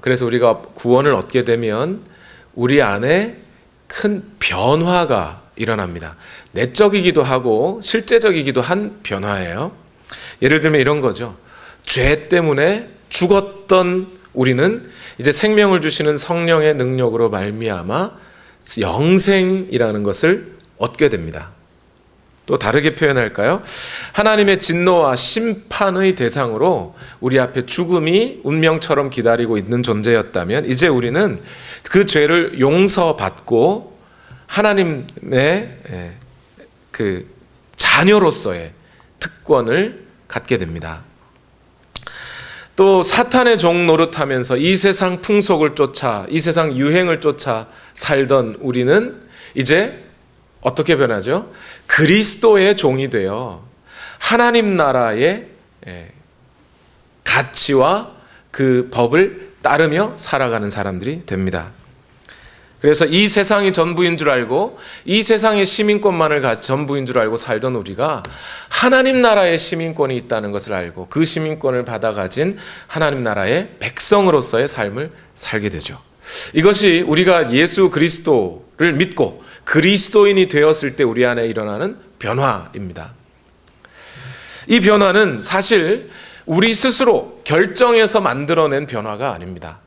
그래서 우리가 구원을 얻게 되면 우리 안에 큰 변화가 일어납니다. 내적이기도 하고 실제적이기도 한 변화예요. 예를 들면 이런 거죠. 죄 때문에 죽었던 우리는 이제 생명을 주시는 성령의 능력으로 말미암아 영생이라는 것을 얻게 됩니다. 또 다르게 표현할까요? 하나님의 진노와 심판의 대상으로 우리 앞에 죽음이 운명처럼 기다리고 있는 존재였다면 이제 우리는 그 죄를 용서받고 하나님의 그 자녀로서의 특권을 갖게 됩니다. 또 사탄의 종 노릇하면서 이 세상 풍속을 쫓아 이 세상 유행을 쫓아 살던 우리는 이제 어떻게 변하죠? 그리스도의 종이 되어 하나님 나라의 가치와 그 법을 따르며 살아가는 사람들이 됩니다. 그래서 이 세상이 전부인 줄 알고 이 세상의 시민권만을 전부인 줄 알고 살던 우리가 하나님 나라의 시민권이 있다는 것을 알고 그 시민권을 받아 가진 하나님 나라의 백성으로서의 삶을 살게 되죠. 이것이 우리가 예수 그리스도를 믿고 그리스도인이 되었을 때 우리 안에 일어나는 변화입니다. 이 변화는 사실 우리 스스로 결정해서 만들어낸 변화가 아닙니다.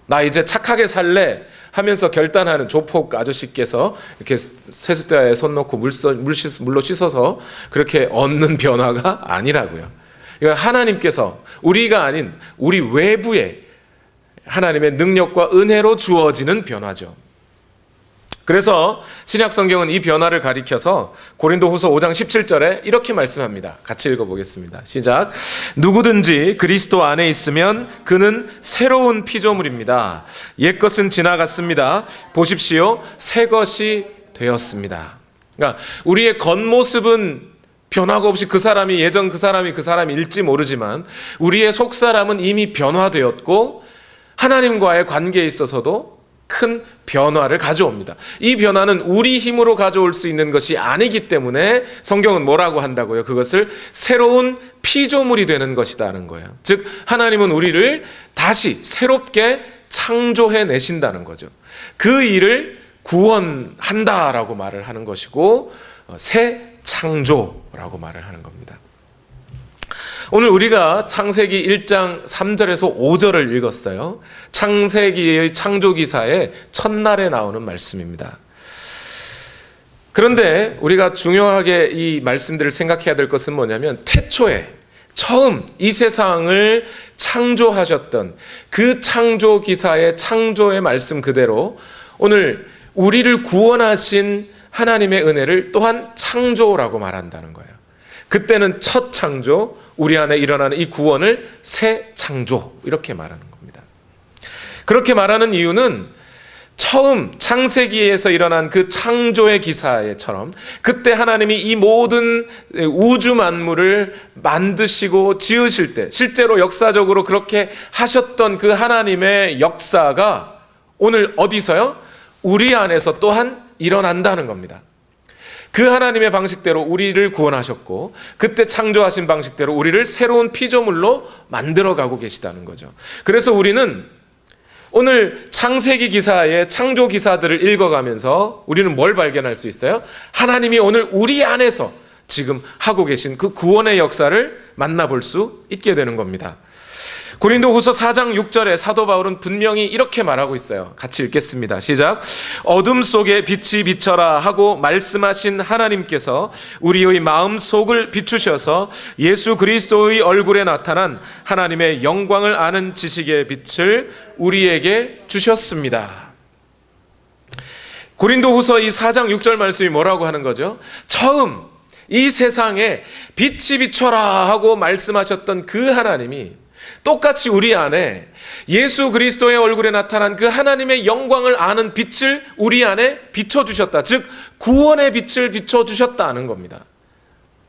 나 이제 착하게 살래 하면서 결단하는 조폭 아저씨께서 이렇게 세숫대야에 손 넣고 물로 씻어서 그렇게 얻는 변화가 아니라고요. 이건 하나님께서 우리가 아닌 우리 외부에 하나님의 능력과 은혜로 주어지는 변화죠. 그래서 신약 성경은 이 변화를 가리켜서 고린도후서 5장 17절에 이렇게 말씀합니다. 같이 읽어보겠습니다. 시작. 누구든지 그리스도 안에 있으면 그는 새로운 피조물입니다. 옛것은 지나갔습니다. 보십시오. 새 것이 되었습니다. 그러니까 우리의 겉모습은 변화가 없이 그 사람이 예전 그 사람일지 모르지만 우리의 속사람은 이미 변화되었고 하나님과의 관계에 있어서도 큰 변화를 가져옵니다. 이 변화는 우리 힘으로 가져올 수 있는 것이 아니기 때문에 성경은 뭐라고 한다고요? 그것을 새로운 피조물이 되는 것이다는 거예요. 즉 하나님은 우리를 다시 새롭게 창조해 내신다는 거죠. 그 일을 구원한다라고 말을 하는 것이고 새 창조라고 말을 하는 겁니다. 오늘 우리가 창세기 1장 3절에서 5절을 읽었어요. 창세기의 창조기사의 첫날에 나오는 말씀입니다. 그런데 우리가 중요하게 이 말씀들을 생각해야 될 것은 뭐냐면 태초에 처음 이 세상을 창조하셨던 그 창조기사의 창조의 말씀 그대로 오늘 우리를 구원하신 하나님의 은혜를 또한 창조라고 말한다는 거예요. 그때는 첫 창조, 우리 안에 일어나는 이 구원을 새 창조 이렇게 말하는 겁니다. 그렇게 말하는 이유는 처음 창세기에서 일어난 그 창조의 기사처럼 그때 하나님이 이 모든 우주 만물을 만드시고 지으실 때 실제로 역사적으로 그렇게 하셨던 그 하나님의 역사가 오늘 어디서요? 우리 안에서 또한 일어난다는 겁니다. 그 하나님의 방식대로 우리를 구원하셨고 그때 창조하신 방식대로 우리를 새로운 피조물로 만들어가고 계시다는 거죠. 그래서 우리는 오늘 창세기 기사의 창조 기사들을 읽어가면서 우리는 뭘 발견할 수 있어요? 하나님이 오늘 우리 안에서 지금 하고 계신 그 구원의 역사를 만나볼 수 있게 되는 겁니다. 고린도후서 4장 6절에 사도 바울은 분명히 이렇게 말하고 있어요. 같이 읽겠습니다. 시작. 어둠 속에 빛이 비쳐라 하고 말씀하신 하나님께서 우리의 마음속을 비추셔서 예수 그리스도의 얼굴에 나타난 하나님의 영광을 아는 지식의 빛을 우리에게 주셨습니다. 고린도후서 이 4장 6절 말씀이 뭐라고 하는 거죠? 처음 이 세상에 빛이 비쳐라 하고 말씀하셨던 그 하나님이 똑같이 우리 안에 예수 그리스도의 얼굴에 나타난 그 하나님의 영광을 아는 빛을 우리 안에 비춰주셨다. 즉 구원의 빛을 비춰주셨다는 겁니다.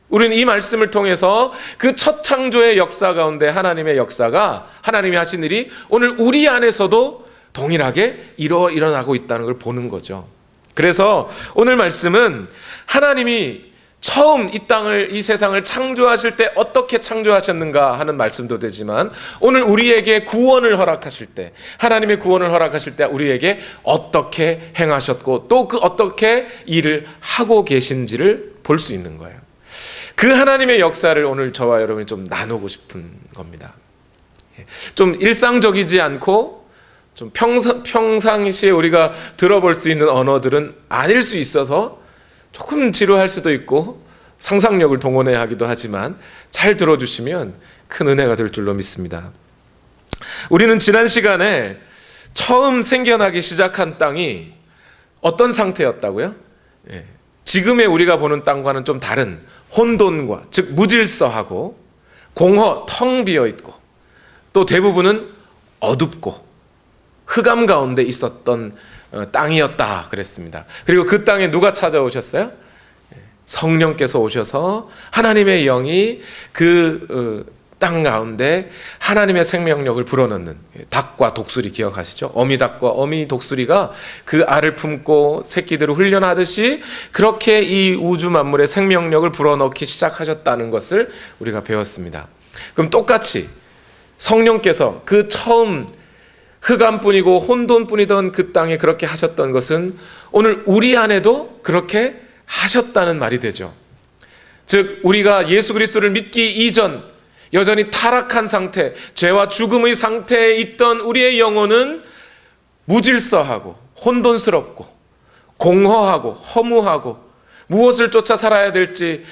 우리는 이 말씀을 통해서 그 첫 창조의 역사 가운데 하나님의 역사가 하나님이 하신 일이 오늘 우리 안에서도 동일하게 일어나고 있다는 걸 보는 거죠. 그래서 오늘 말씀은 하나님이 처음 이 세상을 창조하실 때 어떻게 창조하셨는가 하는 말씀도 되지만, 오늘 우리에게 구원을 허락하실 때, 하나님의 구원을 허락하실 때 우리에게 어떻게 행하셨고 또 그 어떻게 일을 하고 계신지를 볼 수 있는 거예요. 그 하나님의 역사를 오늘 저와 여러분이 좀 나누고 싶은 겁니다. 좀 일상적이지 않고 좀 평상시에 우리가 들어볼 수 있는 언어들은 아닐 수 있어서 조금 지루할 수도 있고 상상력을 동원해야 하기도 하지만, 잘 들어주시면 큰 은혜가 될 줄로 믿습니다. 우리는 지난 시간에 처음 생겨나기 시작한 땅이 어떤 상태였다고요? 지금의 우리가 보는 땅과는 좀 다른 혼돈과, 즉 무질서하고 공허, 텅 비어 있고 또 대부분은 어둡고 흑암 가운데 있었던 땅이었다 그랬습니다. 그리고 그 땅에 누가 찾아오셨어요? 성령께서 오셔서 하나님의 영이 그 땅 가운데 하나님의 생명력을 불어넣는, 닭과 독수리 기억하시죠? 어미닭과 어미 독수리가 그 알을 품고 새끼들을 훈련하듯이 그렇게 이 우주 만물의 생명력을 불어넣기 시작하셨다는 것을 우리가 배웠습니다. 그럼 똑같이 성령께서 그 처음 흑암뿐이고 혼돈뿐이던 그 땅에 그렇게 하셨던 것은 오늘 우리 안에도 그렇게 하셨다는 말이 되죠. 즉 우리가 예수 그리스도를 믿기 이전 여전히 타락한 상태, 죄와 죽음의 상태에 있던 우리의 영혼은 무질서하고 혼돈스럽고 공허하고 허무하고 무엇을 쫓아 살아야 될지,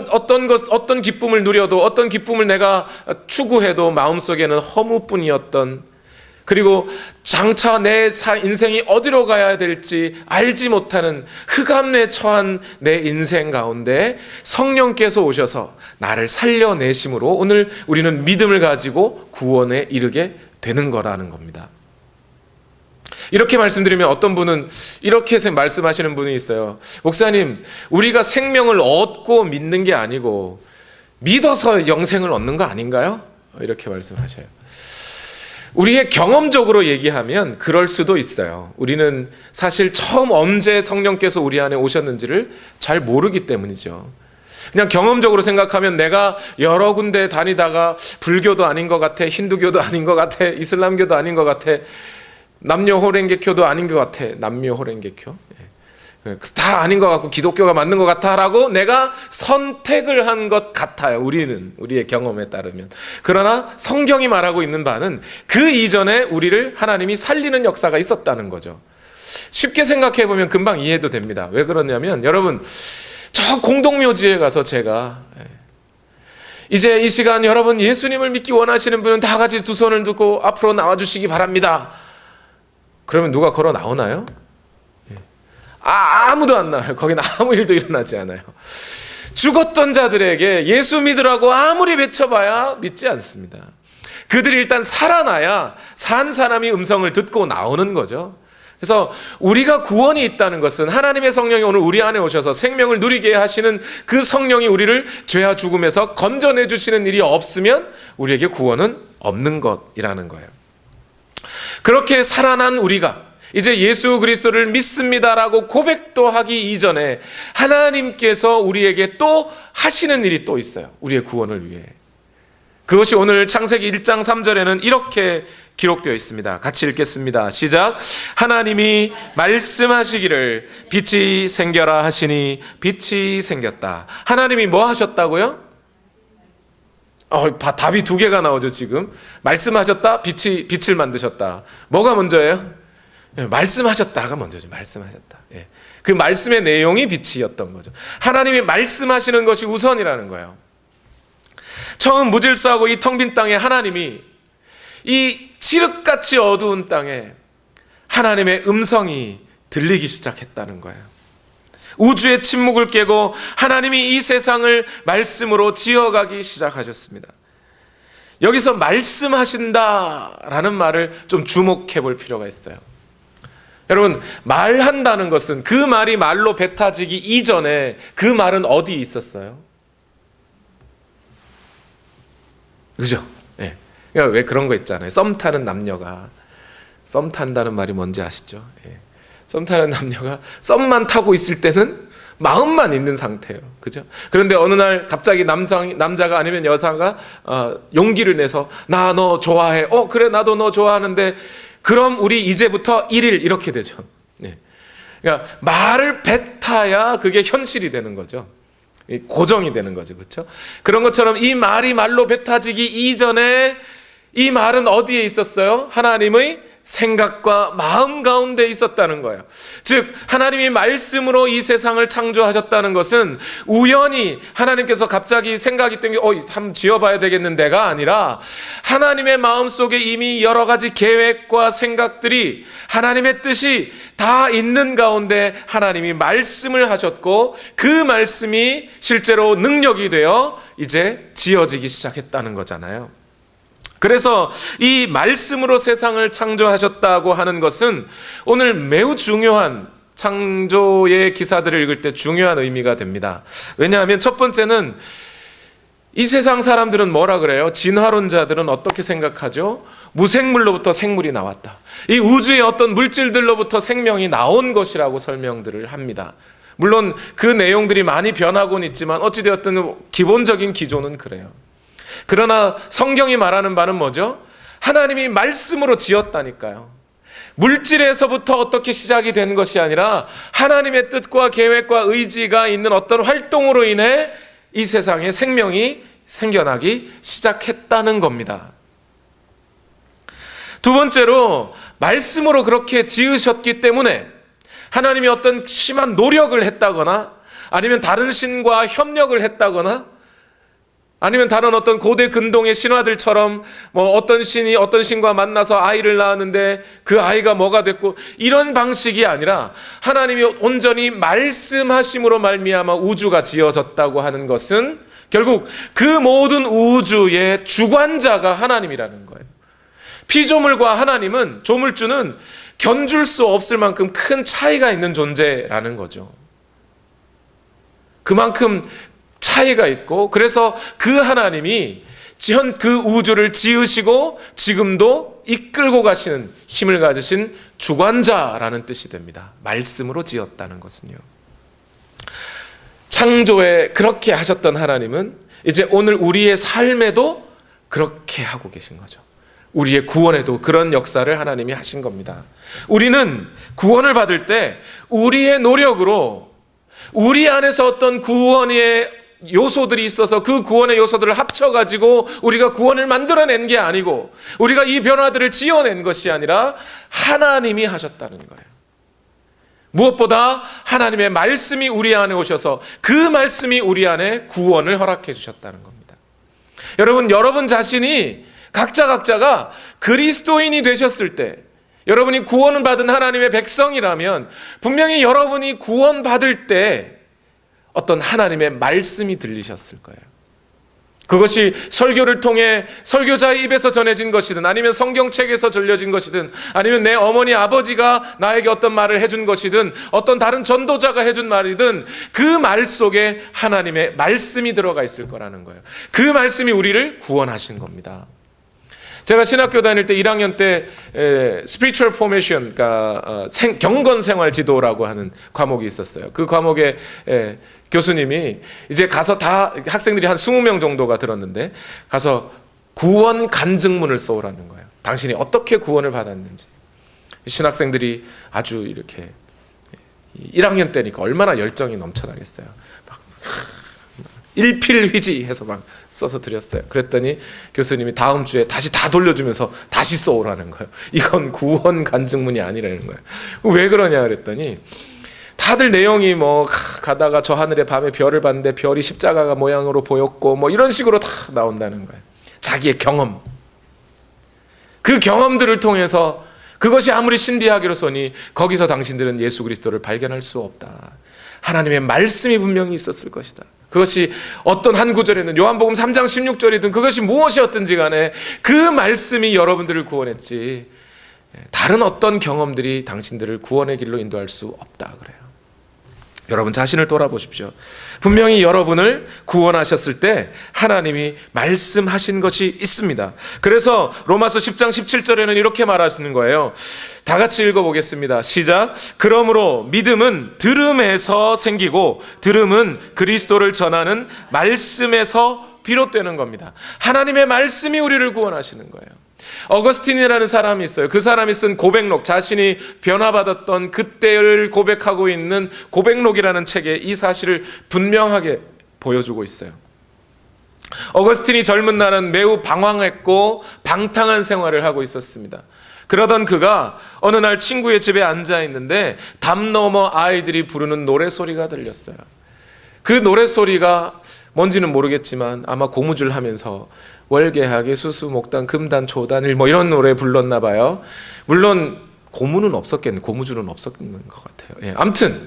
어떤 기쁨을 누려도 어떤 기쁨을 내가 추구해도 마음속에는 허무뿐이었던, 그리고 장차 내 인생이 어디로 가야 될지 알지 못하는 흑암에 처한 내 인생 가운데 성령께서 오셔서 나를 살려내심으로 오늘 우리는 믿음을 가지고 구원에 이르게 되는 거라는 겁니다. 이렇게 말씀드리면 어떤 분은 이렇게 말씀하시는 분이 있어요. 목사님, 우리가 생명을 얻고 믿는 게 아니고 믿어서 영생을 얻는 거 아닌가요? 이렇게 말씀하셔요. 우리의 경험적으로 얘기하면 그럴 수도 있어요. 우리는 사실 처음 언제 성령께서 우리 안에 오셨는지를 잘 모르기 때문이죠. 그냥 경험적으로 생각하면 내가 여러 군데 다니다가 불교도 아닌 것 같아, 힌두교도 아닌 것 같아, 이슬람교도 아닌 것 같아, 남녀호랭개교도 아닌 것 같아, 남묘호랭개교 다 아닌 것 같고 기독교가 맞는 것 같아라고 내가 선택을 한 것 같아요. 우리의 경험에 따르면. 그러나 성경이 말하고 있는 바는 그 이전에 우리를 하나님이 살리는 역사가 있었다는 거죠. 쉽게 생각해 보면 금방 이해도 됩니다. 왜 그러냐면, 여러분, 저 공동묘지에 가서 제가 이제 이 시간 여러분 예수님을 믿기 원하시는 분은 다 같이 두 손을 들고 앞으로 나와주시기 바랍니다. 그러면 누가 걸어 나오나요? 아무도 안 나와요. 거기는 아무 일도 일어나지 않아요. 죽었던 자들에게 예수 믿으라고 아무리 외쳐봐야 믿지 않습니다. 그들이 일단 살아나야 산 사람이 음성을 듣고 나오는 거죠. 그래서 우리가 구원이 있다는 것은 하나님의 성령이 오늘 우리 안에 오셔서 생명을 누리게 하시는 그 성령이 우리를 죄와 죽음에서 건져내 주시는 일이 없으면 우리에게 구원은 없는 것이라는 거예요. 그렇게 살아난 우리가 이제 예수 그리스도를 믿습니다라고 고백도 하기 이전에 하나님께서 우리에게 또 하시는 일이 또 있어요. 우리의 구원을 위해. 그것이 오늘 창세기 1장 3절에는 이렇게 기록되어 있습니다. 같이 읽겠습니다. 시작. 하나님이 말씀하시기를 빛이 생겨라 하시니 빛이 생겼다. 하나님이 뭐 하셨다고요? 답이 두 개가 나오죠. 지금 말씀하셨다, 빛을 만드셨다. 뭐가 먼저예요? 말씀하셨다가 먼저죠. 말씀하셨다. 그 말씀의 내용이 빛이었던 거죠. 하나님이 말씀하시는 것이 우선이라는 거예요. 처음 무질서하고 이 텅 빈 땅에 하나님이, 이 칠흑같이 어두운 땅에 하나님의 음성이 들리기 시작했다는 거예요. 우주의 침묵을 깨고 하나님이 이 세상을 말씀으로 지어가기 시작하셨습니다. 여기서 말씀하신다라는 말을 좀 주목해 볼 필요가 있어요. 여러분, 말한다는 것은 그 말이 말로 뱉어지기 이전에 그 말은 어디에 있었어요? 그죠? 예. 그러니까 왜 그런 거 있잖아요. 썸 타는 남녀가, 썸 탄다는 말이 뭔지 아시죠? 예. 썸 타는 남녀가 썸만 타고 있을 때는 마음만 있는 상태예요. 그죠? 그런데 어느 날 갑자기 남자가 아니면 여자가 용기를 내서 나 너 좋아해. 그래 나도 너 좋아하는데 그럼 우리 이제부터 1일 이렇게 되죠. 네. 그러니까 말을 뱉어야 그게 현실이 되는 거죠. 고정이 되는 거죠. 그렇죠? 그런 것처럼 이 말이 말로 뱉어지기 이전에 이 말은 어디에 있었어요? 하나님의 생각과 마음 가운데 있었다는 거예요. 즉 하나님이 말씀으로 이 세상을 창조하셨다는 것은 우연히 하나님께서 갑자기 생각이 뜬 게 한번 지어봐야 되겠는데가 아니라 하나님의 마음속에 이미 여러 가지 계획과 생각들이 하나님의 뜻이 다 있는 가운데 하나님이 말씀을 하셨고 그 말씀이 실제로 능력이 되어 이제 지어지기 시작했다는 거잖아요. 그래서 이 말씀으로 세상을 창조하셨다고 하는 것은 오늘 매우 중요한 창조의 기사들을 읽을 때 중요한 의미가 됩니다. 왜냐하면 첫 번째는 이 세상 사람들은 뭐라 그래요? 진화론자들은 어떻게 생각하죠? 무생물로부터 생물이 나왔다. 이 우주의 어떤 물질들로부터 생명이 나온 것이라고 설명들을 합니다. 물론 그 내용들이 많이 변하고는 있지만 어찌되었든 기본적인 기조는 그래요. 그러나 성경이 말하는 바는 뭐죠? 하나님이 말씀으로 지었다니까요. 물질에서부터 어떻게 시작이 된 것이 아니라 하나님의 뜻과 계획과 의지가 있는 어떤 활동으로 인해 이 세상에 생명이 생겨나기 시작했다는 겁니다. 두 번째로 말씀으로 그렇게 지으셨기 때문에 하나님이 어떤 심한 노력을 했다거나 아니면 다른 신과 협력을 했다거나 아니면 다른 어떤 고대 근동의 신화들처럼 어떤 신이 어떤 신과 만나서 아이를 낳았는데 그 아이가 뭐가 됐고 이런 방식이 아니라 하나님이 온전히 말씀하심으로 말미암아 우주가 지어졌다고 하는 것은 결국 그 모든 우주의 주관자가 하나님이라는 거예요. 피조물과 하나님은 조물주는 견줄 수 없을 만큼 큰 차이가 있는 존재라는 거죠. 그만큼 차이가 있고 그래서 그 하나님이 그 우주를 지으시고 지금도 이끌고 가시는 힘을 가지신 주관자라는 뜻이 됩니다. 말씀으로 지었다는 것은요. 창조에 그렇게 하셨던 하나님은 이제 오늘 우리의 삶에도 그렇게 하고 계신 거죠. 우리의 구원에도 그런 역사를 하나님이 하신 겁니다. 우리는 구원을 받을 때 우리의 노력으로 우리 안에서 어떤 구원의 요소들이 있어서 그 구원의 요소들을 합쳐가지고 우리가 구원을 만들어낸 게 아니고 우리가 이 변화들을 지어낸 것이 아니라 하나님이 하셨다는 거예요. 무엇보다 하나님의 말씀이 우리 안에 오셔서 그 말씀이 우리 안에 구원을 허락해 주셨다는 겁니다. 여러분 자신이 각자가 그리스도인이 되셨을 때 여러분이 구원을 받은 하나님의 백성이라면 분명히 여러분이 구원받을 때 어떤 하나님의 말씀이 들리셨을 거예요. 그것이 설교를 통해 설교자의 입에서 전해진 것이든 아니면 성경책에서 전려진 것이든 아니면 내 어머니 아버지가 나에게 어떤 말을 해준 것이든 어떤 다른 전도자가 해준 말이든 그 말 속에 하나님의 말씀이 들어가 있을 거라는 거예요. 그 말씀이 우리를 구원하신 겁니다. 제가 신학교 다닐 때 1학년 때 Spiritual Formation, 그러니까 경건 생활 지도라고 하는 과목이 있었어요. 그 과목에 교수님이 이제 가서 다 학생들이 한 20명 정도가 들었는데 가서 구원 간증문을 써오라는 거예요. 당신이 어떻게 구원을 받았는지. 신학생들이 아주 이렇게 1학년 때니까 얼마나 열정이 넘쳐나겠어요. 막 일필휘지해서 막 써서 드렸어요. 그랬더니 교수님이 다음 주에 다시 다 돌려주면서 다시 써오라는 거예요. 이건 구원 간증문이 아니라는 거예요. 왜 그러냐 그랬더니 다들 내용이 가다가 저 하늘의 밤에 별을 봤는데 별이 십자가 모양으로 보였고 이런 식으로 다 나온다는 거예요. 자기의 경험. 그 경험들을 통해서 그것이 아무리 신비하기로서니 거기서 당신들은 예수 그리스도를 발견할 수 없다. 하나님의 말씀이 분명히 있었을 것이다. 그것이 어떤 한 구절에는 요한복음 3장 16절이든 그것이 무엇이었든지 간에 그 말씀이 여러분들을 구원했지 다른 어떤 경험들이 당신들을 구원의 길로 인도할 수 없다 그래요. 여러분 자신을 돌아보십시오. 분명히 여러분을 구원하셨을 때 하나님이 말씀하신 것이 있습니다. 그래서 로마서 10장 17절에는 이렇게 말하시는 거예요. 다 같이 읽어보겠습니다. 시작. 그러므로 믿음은 들음에서 생기고 들음은 그리스도를 전하는 말씀에서 비롯되는 겁니다. 하나님의 말씀이 우리를 구원하시는 거예요. 어거스틴이라는 사람이 있어요. 그 사람이 쓴 고백록, 자신이 변화받았던 그때를 고백하고 있는 고백록이라는 책에 이 사실을 분명하게 보여주고 있어요. 어거스틴이 젊은 날은 매우 방황했고 방탕한 생활을 하고 있었습니다. 그러던 그가 어느 날 친구의 집에 앉아 있는데 담 너머 아이들이 부르는 노래소리가 들렸어요. 그 노래소리가 뭔지는 모르겠지만 아마 고무줄 하면서 월계하게 수수 목단 금단 초단일 뭐 이런 노래 불렀나 봐요. 물론 고무는 없었겠네. 고무줄은 없었는 것 같아요. 예, 아무튼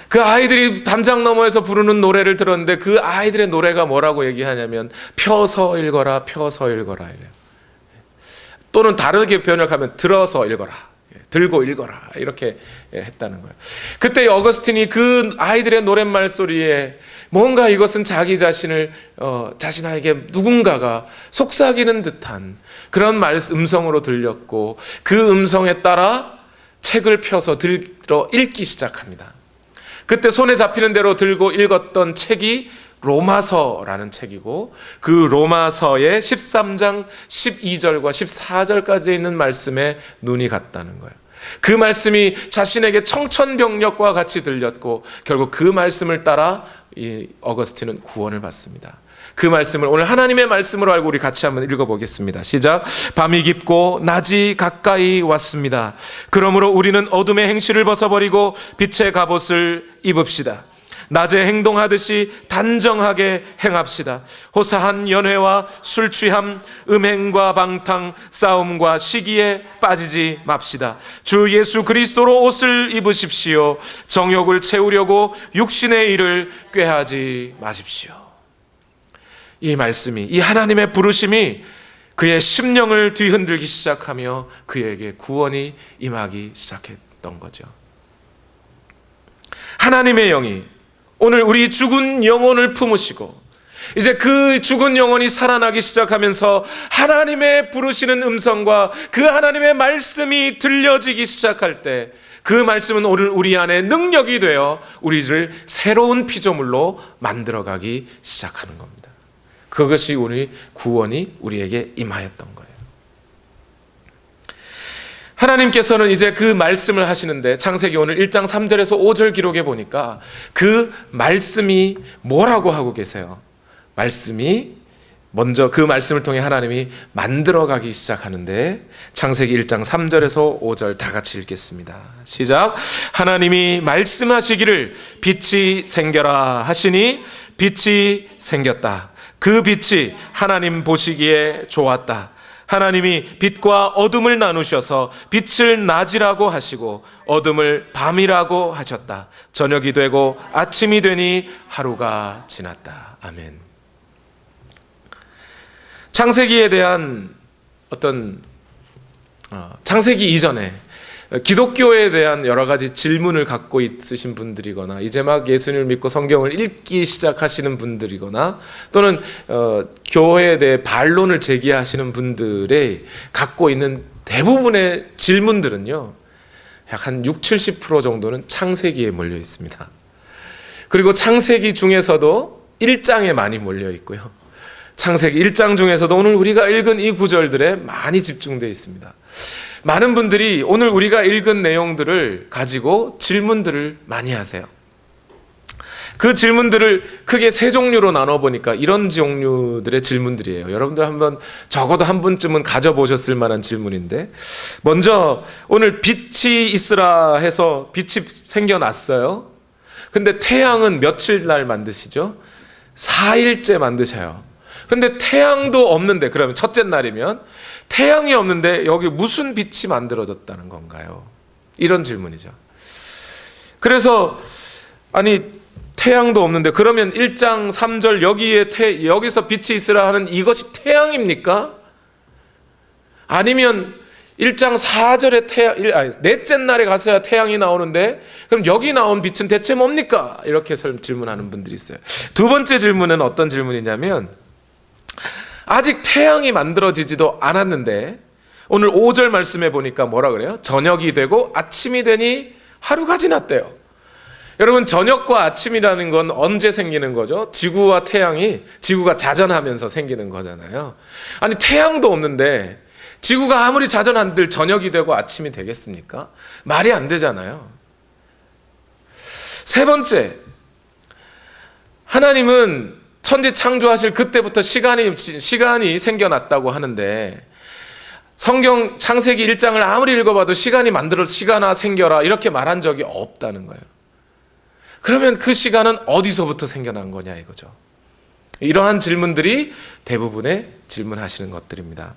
그 아이들이 담장 너머에서 부르는 노래를 들었는데 그 아이들의 노래가 뭐라고 얘기하냐면 펴서 읽어라, 펴서 읽어라 이래요. 또는 다르게 번역하면 들어서 읽어라, 들고 읽어라 이렇게 했다는 거예요. 그때 어거스틴이 그 아이들의 노랫말 소리에 뭔가 이것은 자기 자신을 자신에게 누군가가 속삭이는 듯한 그런 음성으로 들렸고 그 음성에 따라 책을 펴서 들어 읽기 시작합니다. 그때 손에 잡히는 대로 들고 읽었던 책이 로마서라는 책이고 그 로마서의 13장 12절과 14절까지 있는 말씀에 눈이 갔다는 거예요. 그 말씀이 자신에게 청천벽력과 같이 들렸고 결국 그 말씀을 따라 이 어거스틴은 구원을 받습니다. 그 말씀을 오늘 하나님의 말씀으로 알고 우리 같이 한번 읽어보겠습니다. 시작. 밤이 깊고 낮이 가까이 왔습니다. 그러므로 우리는 어둠의 행실을 벗어버리고 빛의 갑옷을 입읍시다. 낮에 행동하듯이 단정하게 행합시다. 호사한 연회와 술 취함, 음행과 방탕, 싸움과 시기에 빠지지 맙시다. 주 예수 그리스도로 옷을 입으십시오. 정욕을 채우려고 육신의 일을 꾀하지 마십시오. 이 말씀이, 이 하나님의 부르심이 그의 심령을 뒤흔들기 시작하며 그에게 구원이 임하기 시작했던 거죠. 하나님의 영이 오늘 우리 죽은 영혼을 품으시고 이제 그 죽은 영혼이 살아나기 시작하면서 하나님의 부르시는 음성과 그 하나님의 말씀이 들려지기 시작할 때 그 말씀은 오늘 우리 안에 능력이 되어 우리를 새로운 피조물로 만들어가기 시작하는 겁니다. 그것이 우리 구원이 우리에게 임하였던 거예요. 하나님께서는 이제 그 말씀을 하시는데 창세기 오늘 1장 3절에서 5절 기록에 보니까 그 말씀이 뭐라고 하고 계세요? 말씀이 먼저 그 말씀을 통해 하나님이 만들어가기 시작하는데 창세기 1장 3절에서 5절 다 같이 읽겠습니다. 시작. 하나님이 말씀하시기를 빛이 생겨라 하시니 빛이 생겼다. 그 빛이 하나님 보시기에 좋았다. 하나님이 빛과 어둠을 나누셔서 빛을 낮이라고 하시고 어둠을 밤이라고 하셨다. 저녁이 되고 아침이 되니 하루가 지났다. 아멘. 창세기에 대한 창세기 이전에 기독교에 대한 여러 가지 질문을 갖고 있으신 분들이거나 이제 막 예수님을 믿고 성경을 읽기 시작하시는 분들이거나 또는 교회에 대해 반론을 제기하시는 분들의 갖고 있는 대부분의 질문들은요, 약 한 60-70% 정도는 창세기에 몰려 있습니다. 그리고 창세기 중에서도 1장에 많이 몰려 있고요. 창세기 1장 중에서도 오늘 우리가 읽은 이 구절들에 많이 집중되어 있습니다. 많은 분들이 오늘 우리가 읽은 내용들을 가지고 질문들을 많이 하세요. 그 질문들을 크게 세 종류로 나눠보니까 이런 종류들의 질문들이에요. 여러분들 한번 적어도 한 번쯤은 가져보셨을 만한 질문인데, 먼저 오늘 빛이 있으라 해서 빛이 생겨났어요. 근데 태양은 며칠 날 만드시죠? 4일째 만드셔요. 근데 태양도 없는데, 그러면 첫째 날이면 태양이 없는데 여기 무슨 빛이 만들어졌다는 건가요? 이런 질문이죠. 그래서 아니 태양도 없는데 그러면 1장 3절 여기서 빛이 있으라 하는 이것이 태양입니까? 아니면 1장 4절에 넷째 날에 가서야 태양이 나오는데 그럼 여기 나온 빛은 대체 뭡니까? 이렇게 질문하는 분들이 있어요. 두 번째 질문은 어떤 질문이냐면 아직 태양이 만들어지지도 않았는데 오늘 5절 말씀해 보니까 뭐라 그래요? 저녁이 되고 아침이 되니 하루가 지났대요. 여러분, 저녁과 아침이라는 건 언제 생기는 거죠? 지구와 태양이, 지구가 자전하면서 생기는 거잖아요. 아니, 태양도 없는데 지구가 아무리 자전한들 저녁이 되고 아침이 되겠습니까? 말이 안 되잖아요. 세 번째, 하나님은 천지 창조하실 그때부터 시간이 생겨났다고 하는데 성경 창세기 1장을 아무리 읽어봐도 시간아 생겨라 이렇게 말한 적이 없다는 거예요. 그러면 그 시간은 어디서부터 생겨난 거냐 이거죠. 이러한 질문들이 대부분의 질문하시는 것들입니다.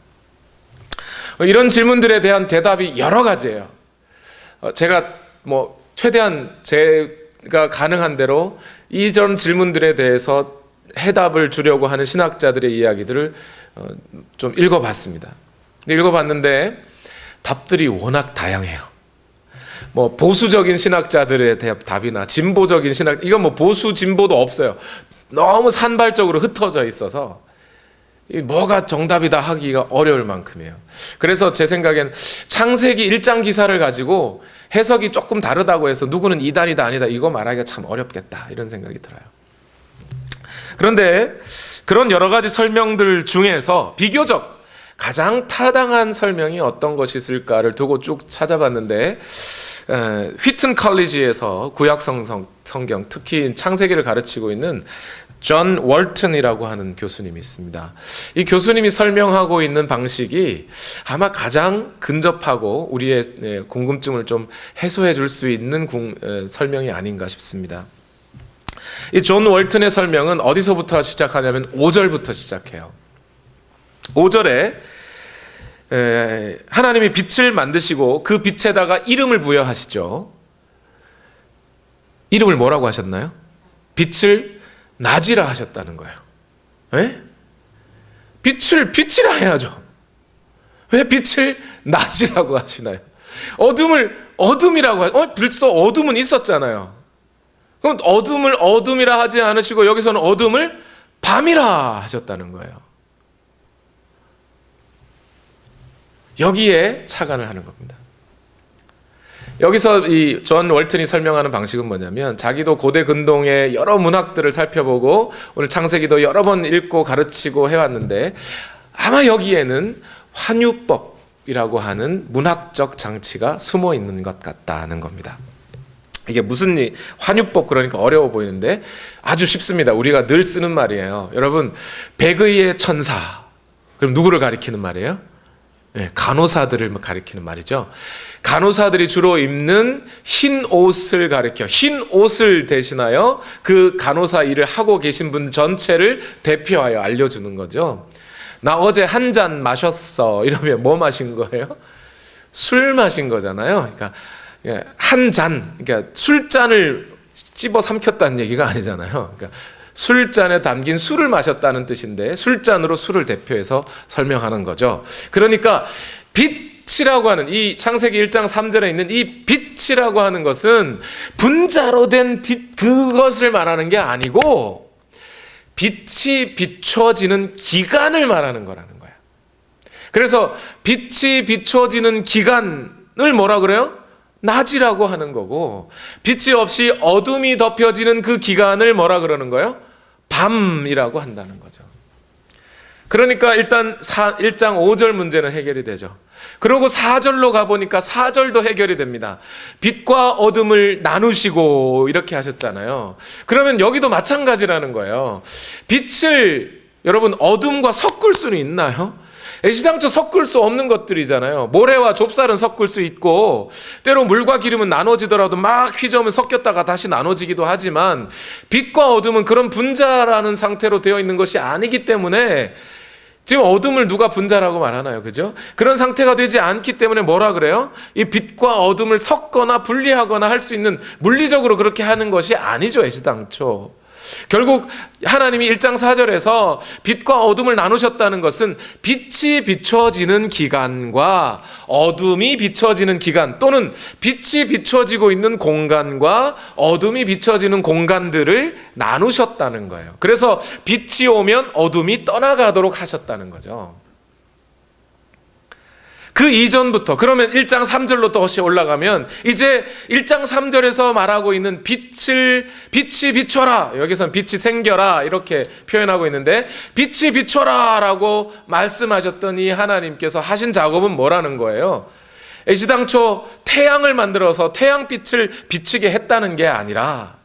이런 질문들에 대한 대답이 여러 가지예요. 제가 최대한 제가 가능한 대로 이전 질문들에 대해서 해답을 주려고 하는 신학자들의 이야기들을 좀 읽어봤습니다. 읽어봤는데 답들이 워낙 다양해요. 보수적인 신학자들의 답이나 진보적인 이건 보수 진보도 없어요. 너무 산발적으로 흩어져 있어서 뭐가 정답이다 하기가 어려울 만큼이에요. 그래서 제 생각엔 창세기 1장 기사를 가지고 해석이 조금 다르다고 해서 누구는 이단이다 아니다 이거 말하기가 참 어렵겠다 이런 생각이 들어요. 그런데 그런 여러 가지 설명들 중에서 비교적 가장 타당한 설명이 어떤 것이 있을까를 두고 쭉 찾아봤는데 휘튼 컬리지에서 구약 성경 특히 창세기를 가르치고 있는 존 월튼이라고 하는 교수님이 있습니다. 이 교수님이 설명하고 있는 방식이 아마 가장 근접하고 우리의 궁금증을 좀 해소해 줄 수 있는 설명이 아닌가 싶습니다. 이 존 월튼의 설명은 어디서부터 시작하냐면 5절부터 시작해요. 5절에 하나님이 빛을 만드시고 그 빛에다가 이름을 부여하시죠. 이름을 뭐라고 하셨나요? 빛을 낮이라 하셨다는 거예요. 에? 빛이라 해야죠. 왜 빛을 낮이라고 하시나요? 어둠이라고 벌써 어둠은 있었잖아요. 그럼 어둠을 어둠이라 하지 않으시고 여기서는 어둠을 밤이라 하셨다는 거예요. 여기에 착안을 하는 겁니다. 여기서 이 존 월튼이 설명하는 방식은 뭐냐면 자기도 고대 근동의 여러 문학들을 살펴보고 오늘 창세기도 여러 번 읽고 가르치고 해왔는데 아마 여기에는 환유법이라고 하는 문학적 장치가 숨어 있는 것 같다는 겁니다. 이게 무슨 환유법 그러니까 어려워 보이는데 아주 쉽습니다. 우리가 늘 쓰는 말이에요. 여러분, 백의의 천사 그럼 누구를 가리키는 말이에요? 간호사들을 가리키는 말이죠. 간호사들이 주로 입는 흰 옷을 가리켜 흰 옷을 대신하여 그 간호사 일을 하고 계신 분 전체를 대표하여 알려주는 거죠. 나 어제 한 잔 마셨어 이러면 뭐 마신 거예요? 술 마신 거잖아요. 그러니까 한 잔, 그러니까 술잔을 찝어 삼켰다는 얘기가 아니잖아요. 그러니까 술잔에 담긴 술을 마셨다는 뜻인데 술잔으로 술을 대표해서 설명하는 거죠. 그러니까 빛이라고 하는 이 창세기 1장 3절에 있는 이 빛이라고 하는 것은 분자로 된 빛 그것을 말하는 게 아니고 빛이 비춰지는 기간을 말하는 거라는 거예요. 그래서 빛이 비춰지는 기간을 뭐라 그래요? 낮이라고 하는 거고 빛이 없이 어둠이 덮여지는 그 기간을 뭐라 그러는 거예요? 밤이라고 한다는 거죠. 그러니까 일단 1장 5절 문제는 해결이 되죠. 그리고 4절로 가보니까 4절도 해결이 됩니다. 빛과 어둠을 나누시고 이렇게 하셨잖아요. 그러면 여기도 마찬가지라는 거예요. 빛을 여러분 어둠과 섞을 수는 있나요? 애시당초 섞을 수 없는 것들이잖아요. 모래와 좁쌀은 섞을 수 있고 때로 물과 기름은 나눠지더라도 막 휘저으면 섞였다가 다시 나눠지기도 하지만 빛과 어둠은 그런 분자라는 상태로 되어 있는 것이 아니기 때문에 지금 어둠을 누가 분자라고 말하나요? 그죠? 그런 상태가 되지 않기 때문에 뭐라 그래요? 이 빛과 어둠을 섞거나 분리하거나 할 수 있는 물리적으로 그렇게 하는 것이 아니죠. 애시당초. 결국 하나님이 1장 4절에서 빛과 어둠을 나누셨다는 것은 빛이 비춰지는 기간과 어둠이 비춰지는 기간, 또는 빛이 비춰지고 있는 공간과 어둠이 비춰지는 공간들을 나누셨다는 거예요. 그래서 빛이 오면 어둠이 떠나가도록 하셨다는 거죠. 그 이전부터, 그러면 1장 3절로 또 다시 올라가면 이제 1장 3절에서 말하고 있는 빛이 비춰라, 여기서는 빛이 생겨라 이렇게 표현하고 있는데, 빛이 비춰라 라고 말씀하셨던 이 하나님께서 하신 작업은 뭐라는 거예요? 애시당초 태양을 만들어서 태양빛을 비추게 했다는 게 아니라,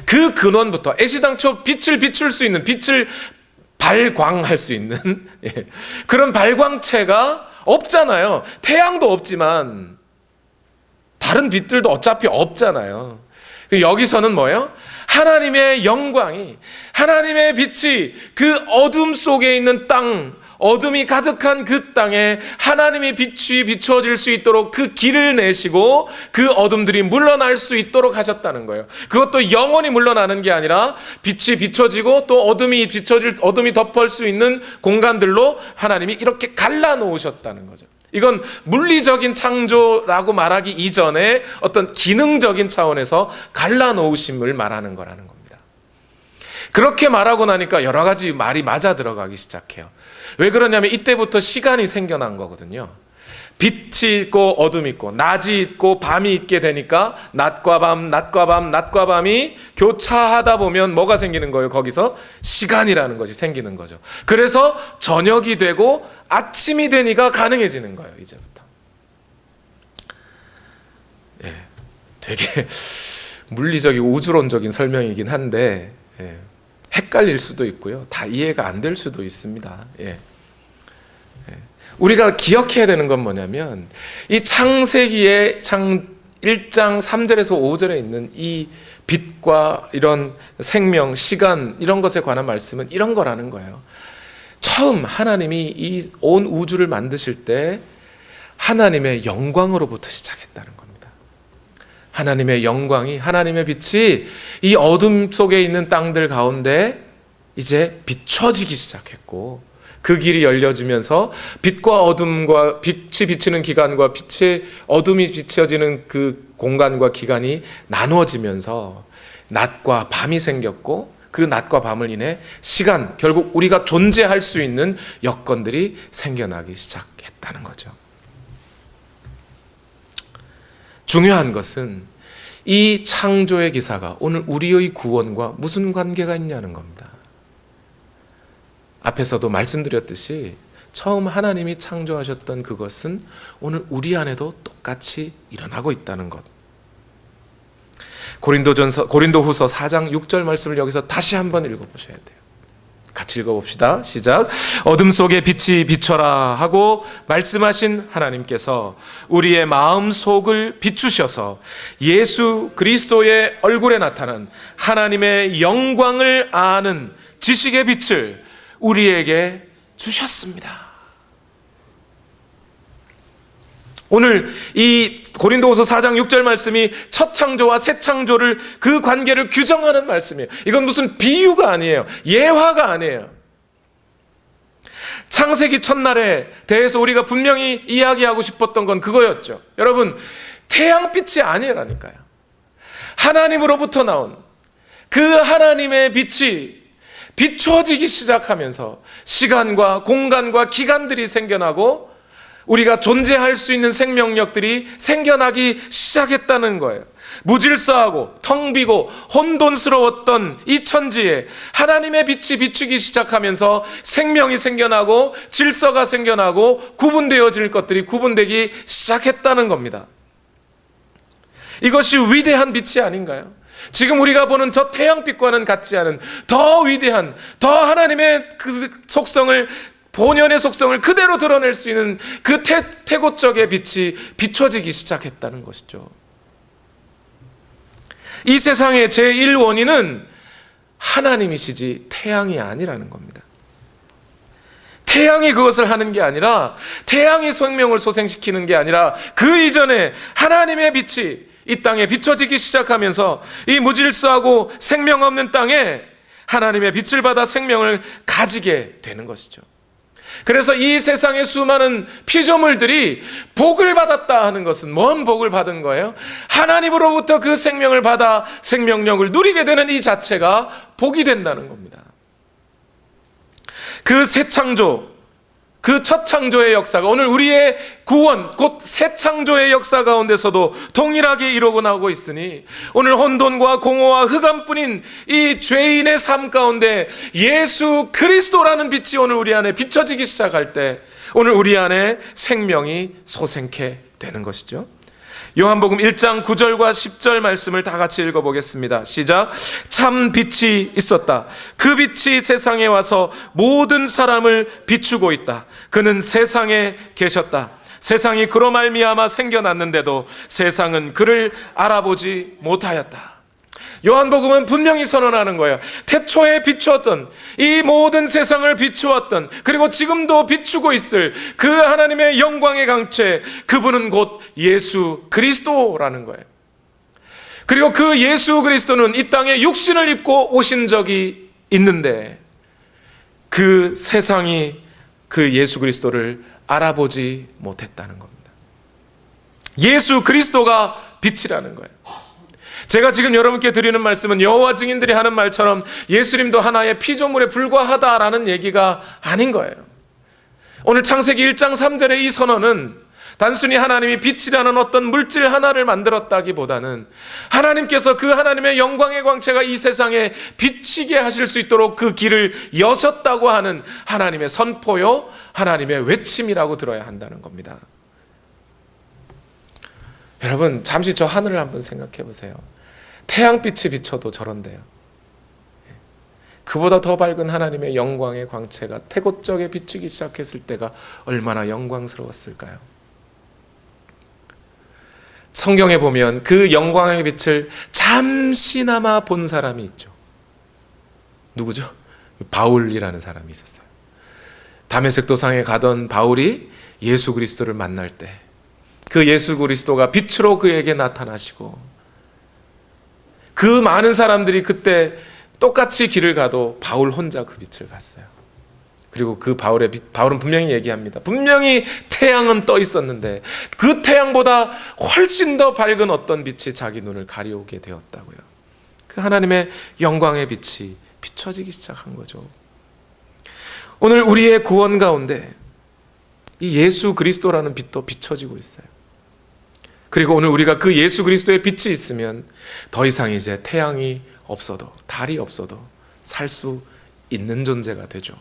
그 근원부터 애시당초 빛을 비출 수 있는, 빛을 발광할 수 있는 그런 발광체가 없잖아요. 태양도 없지만 다른 빛들도 어차피 없잖아요. 여기서는 뭐예요? 하나님의 영광이, 하나님의 빛이 그 어둠 속에 있는 땅, 어둠이 가득한 그 땅에 하나님의 빛이 비춰질 수 있도록 그 길을 내시고 그 어둠들이 물러날 수 있도록 하셨다는 거예요. 그것도 영원히 물러나는 게 아니라 빛이 비춰지고 또 어둠이 덮을 수 있는 공간들로 하나님이 이렇게 갈라놓으셨다는 거죠. 이건 물리적인 창조라고 말하기 이전에 어떤 기능적인 차원에서 갈라놓으심을 말하는 거라는 겁니다. 그렇게 말하고 나니까 여러 가지 말이 맞아 들어가기 시작해요. 왜 그러냐면 이때부터 시간이 생겨난 거거든요. 빛이 있고 어둠이 있고, 낮이 있고 밤이 있게 되니까 낮과 밤, 낮과 밤, 낮과 밤이 교차하다 보면 뭐가 생기는 거예요? 거기서 시간이라는 것이 생기는 거죠. 그래서 저녁이 되고 아침이 되니까 가능해지는 거예요, 이제부터. 예, 되게 물리적이고 우주론적인 설명이긴 한데, 헷갈릴 수도 있고요. 다 이해가 안 될 수도 있습니다. 우리가 기억해야 되는 건 뭐냐면, 이 창세기의 1장 3절에서 5절에 있는 이 빛과 이런 생명, 시간, 이런 것에 관한 말씀은 이런 거라는 거예요. 처음 하나님이 이 온 우주를 만드실 때 하나님의 영광으로부터 시작했다는 겁니다. 하나님의 영광이, 하나님의 빛이 이 어둠 속에 있는 땅들 가운데 이제 비춰지기 시작했고, 그 길이 열려지면서 빛과 어둠과, 빛이 비치는 기간과 어둠이 비춰지는 그 공간과 기간이 나누어지면서 낮과 밤이 생겼고, 그 낮과 밤을 인해 시간, 결국 우리가 존재할 수 있는 여건들이 생겨나기 시작했다는 거죠. 중요한 것은 이 창조의 기사가 오늘 우리의 구원과 무슨 관계가 있냐는 겁니다. 앞에서도 말씀드렸듯이 처음 하나님이 창조하셨던 그것은 오늘 우리 안에도 똑같이 일어나고 있다는 것. 고린도후서 4장 6절 말씀을 여기서 다시 한번 읽어보셔야 돼요. 같이 읽어봅시다. 시작. 어둠 속에 빛이 비춰라 하고 말씀하신 하나님께서 우리의 마음속을 비추셔서 예수 그리스도의 얼굴에 나타난 하나님의 영광을 아는 지식의 빛을 우리에게 주셨습니다. 오늘 이 고린도후서 4장 6절 말씀이 첫 창조와 새 창조를, 그 관계를 규정하는 말씀이에요. 이건 무슨 비유가 아니에요. 예화가 아니에요. 창세기 첫날에 대해서 우리가 분명히 이야기하고 싶었던 건 그거였죠. 여러분, 태양빛이 아니라니까요. 하나님으로부터 나온 그 하나님의 빛이 비춰지기 시작하면서 시간과 공간과 기간들이 생겨나고 우리가 존재할 수 있는 생명력들이 생겨나기 시작했다는 거예요. 무질서하고 텅 비고 혼돈스러웠던 이 천지에 하나님의 빛이 비추기 시작하면서 생명이 생겨나고 질서가 생겨나고 구분되어질 것들이 구분되기 시작했다는 겁니다. 이것이 위대한 빛이 아닌가요? 지금 우리가 보는 저 태양빛과는 같지 않은 더 위대한, 더 하나님의 그 속성을, 본연의 속성을 그대로 드러낼 수 있는 그 태고적의 빛이 비춰지기 시작했다는 것이죠. 이 세상의 제1원인은 하나님이시지 태양이 아니라는 겁니다. 태양이 그것을 하는 게 아니라, 태양이 생명을 소생시키는 게 아니라 그 이전에 하나님의 빛이 이 땅에 비춰지기 시작하면서 이 무질서하고 생명 없는 땅에 하나님의 빛을 받아 생명을 가지게 되는 것이죠. 그래서 이 세상의 수많은 피조물들이 복을 받았다 하는 것은 뭔 복을 받은 거예요? 하나님으로부터 그 생명을 받아 생명력을 누리게 되는 이 자체가 복이 된다는 겁니다. 그 새 창조, 그 첫 창조의 역사가 오늘 우리의 구원, 곧 새 창조의 역사 가운데서도 동일하게 이루어져 나오고 있으니 오늘 혼돈과 공허와 흑암뿐인 이 죄인의 삶 가운데 예수 그리스도라는 빛이 오늘 우리 안에 비춰지기 시작할 때 오늘 우리 안에 생명이 솟게 되는 것이죠. 요한복음 1장 9절과 10절 말씀을 다 같이 읽어보겠습니다. 시작. 참 빛이 있었다. 그 빛이 세상에 와서 모든 사람을 비추고 있다. 그는 세상에 계셨다. 세상이 그로 말미암아 생겨났는데도 세상은 그를 알아보지 못하였다. 요한복음은 분명히 선언하는 거예요. 태초에 비추었던, 이 모든 세상을 비추었던, 그리고 지금도 비추고 있을 그 하나님의 영광의 강체, 그분은 곧 예수 그리스도라는 거예요. 그리고 그 예수 그리스도는 이 땅에 육신을 입고 오신 적이 있는데 그 세상이 그 예수 그리스도를 알아보지 못했다는 겁니다. 예수 그리스도가 빛이라는 거예요. 제가 지금 여러분께 드리는 말씀은 여호와 증인들이 하는 말처럼 예수님도 하나의 피조물에 불과하다라는 얘기가 아닌 거예요. 오늘 창세기 1장 3절의 이 선언은 단순히 하나님이 빛이라는 어떤 물질 하나를 만들었다기보다는 하나님께서 그 하나님의 영광의 광채가 이 세상에 비치게 하실 수 있도록 그 길을 여셨다고 하는 하나님의 선포요, 하나님의 외침이라고 들어야 한다는 겁니다. 여러분, 잠시 저 하늘을 한번 생각해 보세요. 태양빛이 비춰도 저런데요. 그보다 더 밝은 하나님의 영광의 광채가 태고적에 비추기 시작했을 때가 얼마나 영광스러웠을까요? 성경에 보면 그 영광의 빛을 잠시나마 본 사람이 있죠. 누구죠? 바울이라는 사람이 있었어요. 다메섹 도상에 가던 바울이 예수 그리스도를 만날 때 그 예수 그리스도가 빛으로 그에게 나타나시고 그 많은 사람들이 그때 똑같이 길을 가도 바울 혼자 그 빛을 봤어요. 그리고 그 바울은 분명히 얘기합니다. 분명히 태양은 떠 있었는데 그 태양보다 훨씬 더 밝은 어떤 빛이 자기 눈을 가리우게 되었다고요. 그 하나님의 영광의 빛이 비춰지기 시작한 거죠. 오늘 우리의 구원 가운데 이 예수 그리스도라는 빛도 비춰지고 있어요. 그리고 오늘 우리가 그 예수 그리스도의 빛이 있으면 더 이상 이제 태양이 없어도, 달이 없어도 살 수 있는 존재가 되죠.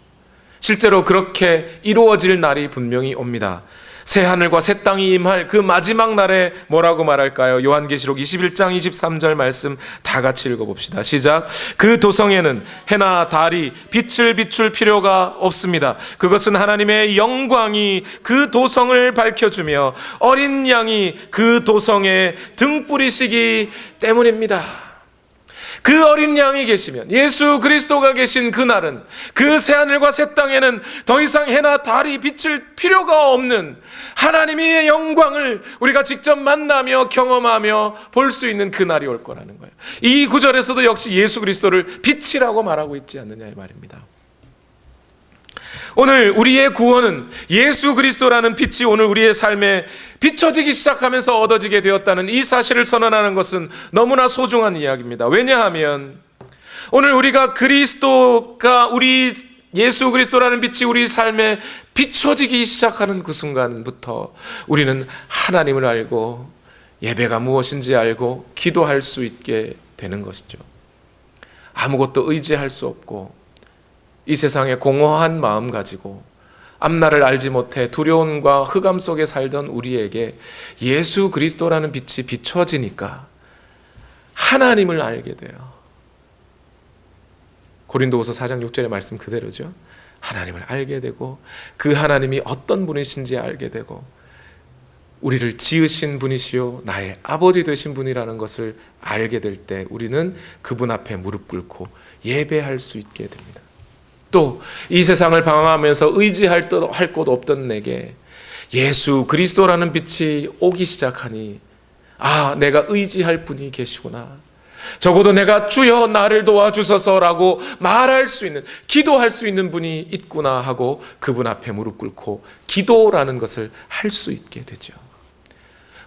실제로 그렇게 이루어질 날이 분명히 옵니다. 새 하늘과 새 땅이 임할 그 마지막 날에 뭐라고 말할까요? 요한계시록 21장 23절 말씀 다 같이 읽어봅시다. 시작. 그 도성에는 해나 달이 빛을 비출 필요가 없습니다. 그것은 하나님의 영광이 그 도성을 밝혀주며 어린 양이 그 도성에 등불이시기 때문입니다. 그 어린 양이 계시면, 예수 그리스도가 계신 그날은, 그 새하늘과 새 땅에는 더 이상 해나 달이 비칠 필요가 없는 하나님의 영광을 우리가 직접 만나며 경험하며 볼 수 있는 그날이 올 거라는 거예요. 이 구절에서도 역시 예수 그리스도를 빛이라고 말하고 있지 않느냐 이 말입니다. 오늘 우리의 구원은 예수 그리스도라는 빛이 오늘 우리의 삶에 비춰지기 시작하면서 얻어지게 되었다는 이 사실을 선언하는 것은 너무나 소중한 이야기입니다. 왜냐하면 오늘 우리가 그리스도가 예수 그리스도라는 빛이 우리 삶에 비춰지기 시작하는 그 순간부터 우리는 하나님을 알고 예배가 무엇인지 알고 기도할 수 있게 되는 것이죠. 아무것도 의지할 수 없고 이 세상에 공허한 마음 가지고 앞날을 알지 못해 두려움과 흑암 속에 살던 우리에게 예수 그리스도라는 빛이 비춰지니까 하나님을 알게 돼요. 고린도후서 4장 6절의 말씀 그대로죠. 하나님을 알게 되고 그 하나님이 어떤 분이신지 알게 되고 우리를 지으신 분이시요 나의 아버지 되신 분이라는 것을 알게 될 때 우리는 그분 앞에 무릎 꿇고 예배할 수 있게 됩니다. 또 이 세상을 방황하면서 의지할 곳 없던 내게 예수 그리스도라는 빛이 오기 시작하니 아, 내가 의지할 분이 계시구나. 적어도 내가 주여 나를 도와주소서라고 말할 수 있는, 기도할 수 있는 분이 있구나 하고 그분 앞에 무릎 꿇고 기도라는 것을 할 수 있게 되죠.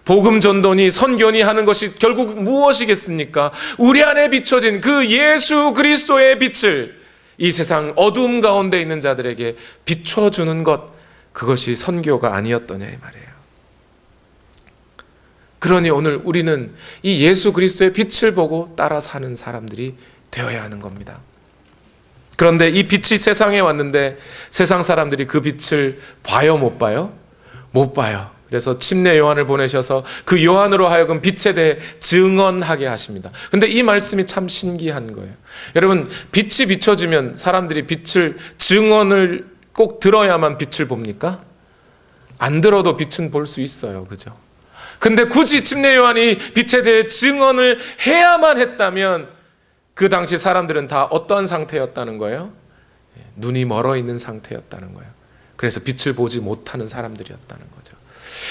복음 전도니 선교니 하는 것이 결국 무엇이겠습니까? 우리 안에 비춰진 그 예수 그리스도의 빛을 이 세상 어두움 가운데 있는 자들에게 비춰주는 것, 그것이 선교가 아니었더냐 이 말이에요. 그러니 오늘 우리는 이 예수 그리스도의 빛을 보고 따라 사는 사람들이 되어야 하는 겁니다. 그런데 이 빛이 세상에 왔는데 세상 사람들이 그 빛을 봐요, 못 봐요? 못 봐요. 그래서 침례 요한을 보내셔서 그 요한으로 하여금 빛에 대해 증언하게 하십니다. 근데 이 말씀이 참 신기한 거예요. 여러분, 빛이 비춰지면 사람들이 빛을, 증언을 꼭 들어야만 빛을 봅니까? 안 들어도 빛은 볼 수 있어요. 그죠? 근데 굳이 침례 요한이 빛에 대해 증언을 해야만 했다면 그 당시 사람들은 다 어떤 상태였다는 거예요? 눈이 멀어 있는 상태였다는 거예요. 그래서 빛을 보지 못하는 사람들이었다는 거죠.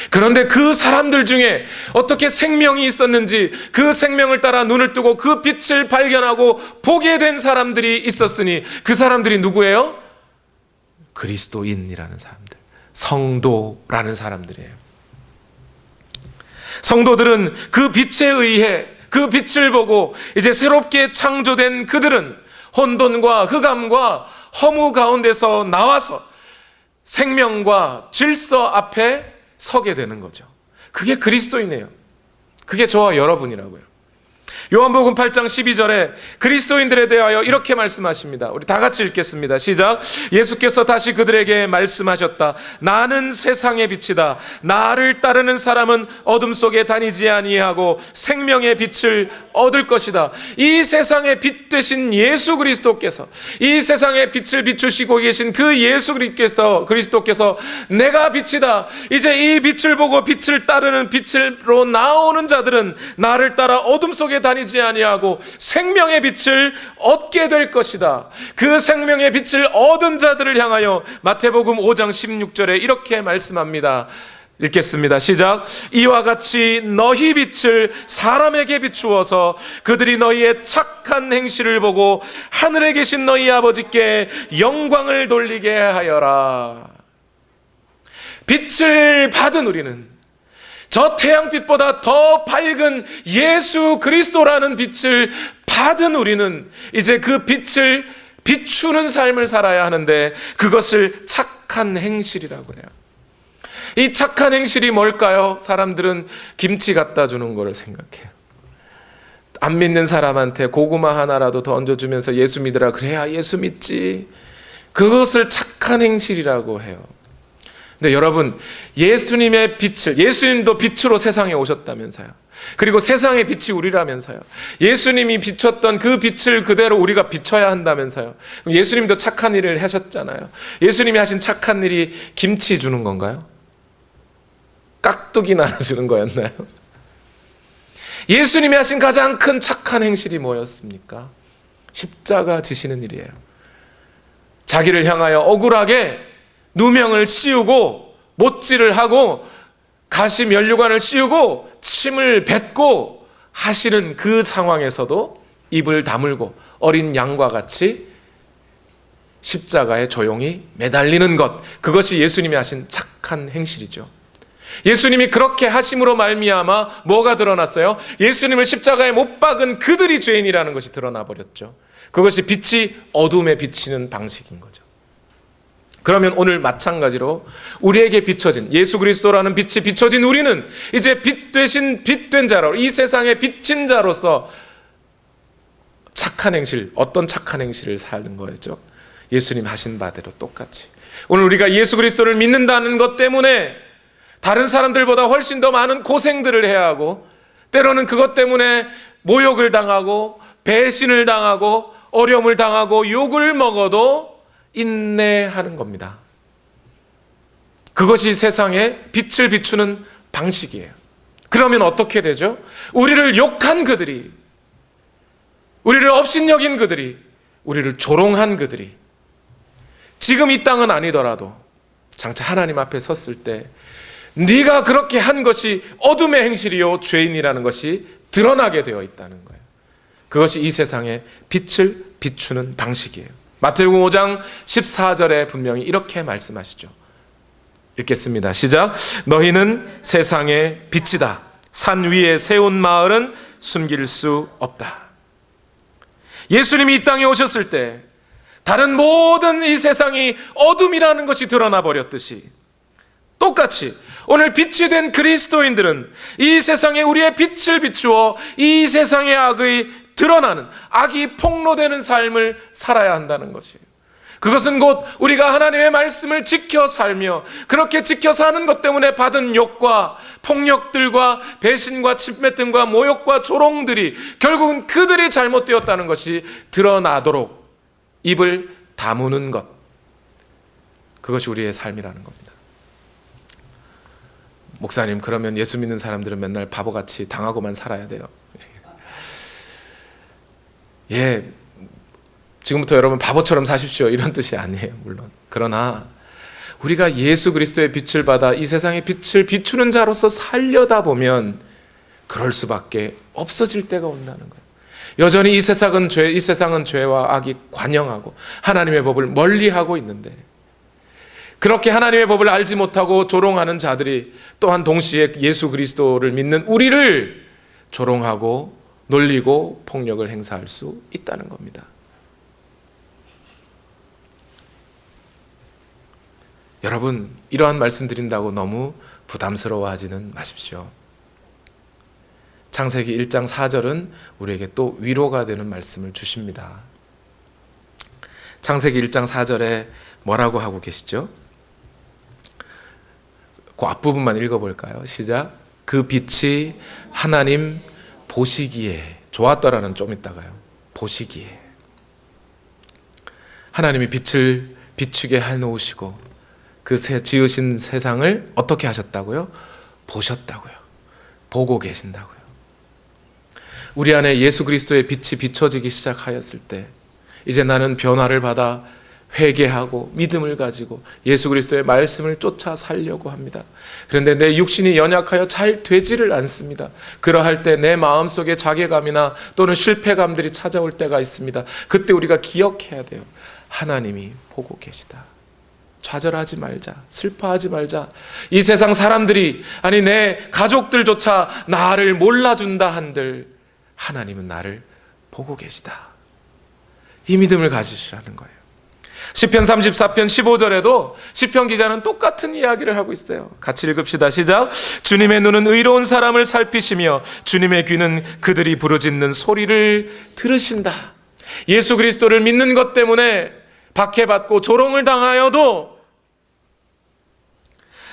그런데 그 사람들 중에 어떻게 생명이 있었는지 그 생명을 따라 눈을 뜨고 그 빛을 발견하고 보게 된 사람들이 있었으니 그 사람들이 누구예요? 그리스도인이라는 사람들, 성도라는 사람들이에요. 성도들은 그 빛에 의해 그 빛을 보고 이제 새롭게 창조된 그들은 혼돈과 흑암과 허무 가운데서 나와서 생명과 질서 앞에 서게 되는 거죠. 그게 그리스도인이에요. 그게 저와 여러분이라고요. 요한복음 8장 12절에 그리스도인들에 대하여 이렇게 말씀하십니다. 우리 다 같이 읽겠습니다. 시작. 예수께서 다시 그들에게 말씀하셨다. 나는 세상의 빛이다. 나를 따르는 사람은 어둠 속에 다니지 아니하고 생명의 빛을 얻을 것이다. 이 세상의 빛 되신 예수 그리스도께서, 이 세상의 빛을 비추시고 계신 그 예수 그리스도께서 내가 빛이다. 이제 이 빛을 보고 빛을 따르는, 빛으로 나오는 자들은 나를 따라 어둠 속에 다니지 아니하고 생명의 빛을 얻게 될 것이다. 그 생명의 빛을 얻은 자들을 향하여 마태복음 5장 16절에 이렇게 말씀합니다. 읽겠습니다. 시작. 이와 같이 너희 빛을 사람에게 비추어서 그들이 너희의 착한 행실을 보고 하늘에 계신 너희 아버지께 영광을 돌리게 하여라. 빛을 받은 우리는 저 태양빛보다 더 밝은 예수 그리스도라는 빛을 받은 우리는 이제 그 빛을 비추는 삶을 살아야 하는데 그것을 착한 행실이라고 해요. 이 착한 행실이 뭘까요? 사람들은 김치 갖다 주는 거를 생각해요. 안 믿는 사람한테 고구마 하나라도 더 얹어주면서 예수 믿으라 그래야 예수 믿지. 그것을 착한 행실이라고 해요. 근데 여러분, 예수님의 빛을, 예수님도 빛으로 세상에 오셨다면서요. 그리고 세상의 빛이 우리라면서요. 예수님이 비췄던 그 빛을 그대로 우리가 비춰야 한다면서요. 그럼 예수님도 착한 일을 하셨잖아요. 예수님이 하신 착한 일이 김치 주는 건가요? 깍두기 나눠주는 거였나요? 예수님이 하신 가장 큰 착한 행실이 뭐였습니까? 십자가 지시는 일이에요. 자기를 향하여 억울하게 누명을 씌우고 못질을 하고 가시 면류관을 씌우고 침을 뱉고 하시는 그 상황에서도 입을 다물고 어린 양과 같이 십자가에 조용히 매달리는 것, 그것이 예수님이 하신 착한 행실이죠. 예수님이 그렇게 하심으로 말미암아 뭐가 드러났어요? 예수님을 십자가에 못 박은 그들이 죄인이라는 것이 드러나 버렸죠. 그것이 빛이 어둠에 비치는 방식인 거죠. 그러면 오늘 마찬가지로 우리에게 비춰진 예수 그리스도라는 빛이 비춰진 우리는 이제 빛 되신 빛된 자로, 이 세상에 비친 자로서 착한 행실, 어떤 착한 행실을 사는 거였죠? 예수님 하신 바대로 똑같이. 오늘 우리가 예수 그리스도를 믿는다는 것 때문에 다른 사람들보다 훨씬 더 많은 고생들을 해야 하고, 때로는 그것 때문에 모욕을 당하고 배신을 당하고 어려움을 당하고 욕을 먹어도 인내하는 겁니다. 그것이 세상에 빛을 비추는 방식이에요. 그러면 어떻게 되죠? 우리를 욕한 그들이, 우리를 업신여긴 그들이, 우리를 조롱한 그들이 지금 이 땅은 아니더라도 장차 하나님 앞에 섰을 때 네가 그렇게 한 것이 어둠의 행실이요 죄인이라는 것이 드러나게 되어 있다는 거예요. 그것이 이 세상에 빛을 비추는 방식이에요. 마태복음 5장 14절에 분명히 이렇게 말씀하시죠. 읽겠습니다. 시작. 너희는 세상의 빛이다. 산 위에 세운 마을은 숨길 수 없다. 예수님이 이 땅에 오셨을 때 다른 모든 이 세상이 어둠이라는 것이 드러나 버렸듯이 똑같이 오늘 빛이 된 그리스도인들은 이 세상에 우리의 빛을 비추어 이 세상의 악의 드러나는, 악이 폭로되는 삶을 살아야 한다는 것이에요. 그것은 곧 우리가 하나님의 말씀을 지켜 살며 그렇게 지켜 사는 것 때문에 받은 욕과 폭력들과 배신과 침뱉음과 모욕과 조롱들이 결국은 그들이 잘못되었다는 것이 드러나도록 입을 다무는 것, 그것이 우리의 삶이라는 겁니다. 목사님, 그러면 예수 믿는 사람들은 맨날 바보같이 당하고만 살아야 돼요? 예, 지금부터 여러분 바보처럼 사십시오 이런 뜻이 아니에요. 물론 그러나 우리가 예수 그리스도의 빛을 받아 이 세상의 빛을 비추는 자로서 살려다 보면 그럴 수밖에 없어질 때가 온다는 거예요. 여전히 이 세상은 죄와 악이 관영하고 하나님의 법을 멀리하고 있는데, 그렇게 하나님의 법을 알지 못하고 조롱하는 자들이 또한 동시에 예수 그리스도를 믿는 우리를 조롱하고 놀리고 폭력을 행사할 수 있다는 겁니다. 여러분, 이러한 말씀 드린다고 너무 부담스러워하지는 마십시오. 창세기 1장 4절은 우리에게 또 위로가 되는 말씀을 주십니다. 창세기 1장 4절에 뭐라고 하고 계시죠? 그 앞부분만 읽어볼까요? 시작. 그 빛이 하나님 보시기에, 좋았더라는 좀 있다가요, 보시기에. 하나님이 빛을 비추게 해놓으시고 그 지으신 세상을 어떻게 하셨다고요? 보셨다고요. 보고 계신다고요. 우리 안에 예수 그리스도의 빛이 비춰지기 시작하였을 때 이제 나는 변화를 받아 회개하고 믿음을 가지고 예수 그리스도의 말씀을 쫓아 살려고 합니다. 그런데 내 육신이 연약하여 잘 되지를 않습니다. 그러할 때 내 마음속에 자괴감이나 또는 실패감들이 찾아올 때가 있습니다. 그때 우리가 기억해야 돼요. 하나님이 보고 계시다. 좌절하지 말자. 슬퍼하지 말자. 이 세상 사람들이, 아니 내 가족들조차 나를 몰라준다 한들 하나님은 나를 보고 계시다. 이 믿음을 가지시라는 거예요. 시편 34편 15절에도 시편 기자는 똑같은 이야기를 하고 있어요. 같이 읽읍시다. 시작. 주님의 눈은 의로운 사람을 살피시며 주님의 귀는 그들이 부르짖는 소리를 들으신다. 예수 그리스도를 믿는 것 때문에 박해받고 조롱을 당하여도,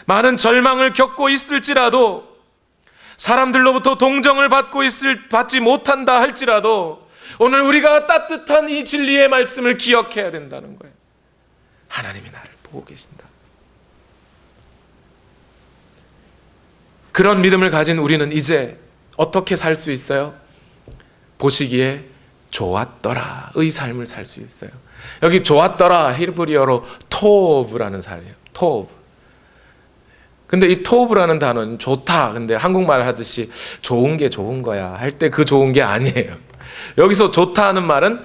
많은 절망을 겪고 있을지라도, 사람들로부터 동정을 받지 못한다 할지라도 오늘 우리가 따뜻한 이 진리의 말씀을 기억해야 된다는 거예요. 하나님이 나를 보고 계신다. 그런 믿음을 가진 우리는 이제 어떻게 살 수 있어요? 보시기에 좋았더라의 삶을 살 수 있어요. 여기 좋았더라 히브리어로 토브라는 단어예요. 토브. 근데 이 토브라는 단어는 좋다, 근데 한국말 하듯이 좋은 게 좋은 거야 할 때 그 좋은 게 아니에요. 여기서 좋다 하는 말은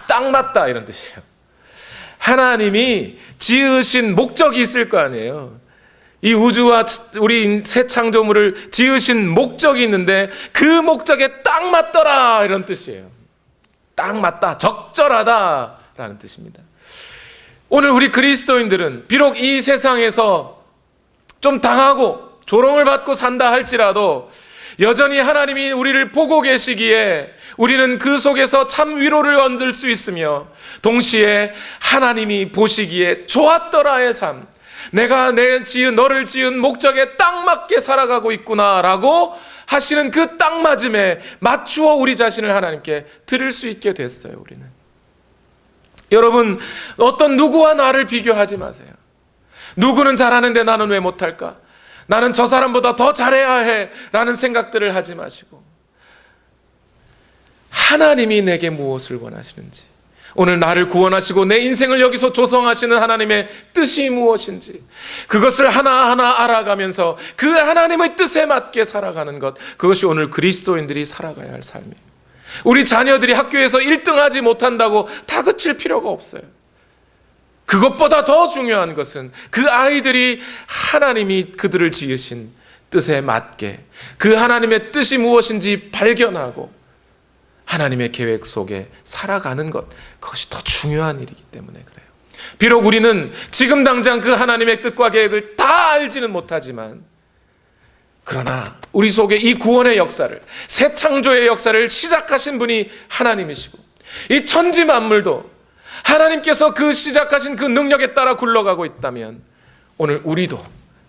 딱 맞다 이런 뜻이에요. 하나님이 지으신 목적이 있을 거 아니에요. 이 우주와 우리 새 창조물을 지으신 목적이 있는데 그 목적에 딱 맞더라 이런 뜻이에요. 딱 맞다, 적절하다 라는 뜻입니다. 오늘 우리 그리스도인들은 비록 이 세상에서 좀 당하고 조롱을 받고 산다 할지라도 여전히 하나님이 우리를 보고 계시기에 우리는 그 속에서 참 위로를 얻을 수 있으며, 동시에 하나님이 보시기에 좋았더라의 삶, 내가 너를 지은 목적에 딱 맞게 살아가고 있구나라고 하시는 그 딱 맞음에 맞추어 우리 자신을 하나님께 드릴 수 있게 됐어요. 우리는, 여러분, 어떤 누구와 나를 비교하지 마세요. 누구는 잘하는데 나는 왜 못할까? 나는 저 사람보다 더 잘해야 해 라는 생각들을 하지 마시고, 하나님이 내게 무엇을 원하시는지, 오늘 나를 구원하시고 내 인생을 여기서 조성하시는 하나님의 뜻이 무엇인지 그것을 하나하나 알아가면서 그 하나님의 뜻에 맞게 살아가는 것, 그것이 오늘 그리스도인들이 살아가야 할 삶이에요. 우리 자녀들이 학교에서 1등하지 못한다고 다그칠 필요가 없어요. 그것보다 더 중요한 것은 그 아이들이 하나님이 그들을 지으신 뜻에 맞게 그 하나님의 뜻이 무엇인지 발견하고 하나님의 계획 속에 살아가는 것, 그것이 더 중요한 일이기 때문에 그래요. 비록 우리는 지금 당장 그 하나님의 뜻과 계획을 다 알지는 못하지만, 그러나 우리 속에 이 구원의 역사를, 새 창조의 역사를 시작하신 분이 하나님이시고 이 천지 만물도 하나님께서 그 시작하신 그 능력에 따라 굴러가고 있다면 오늘 우리도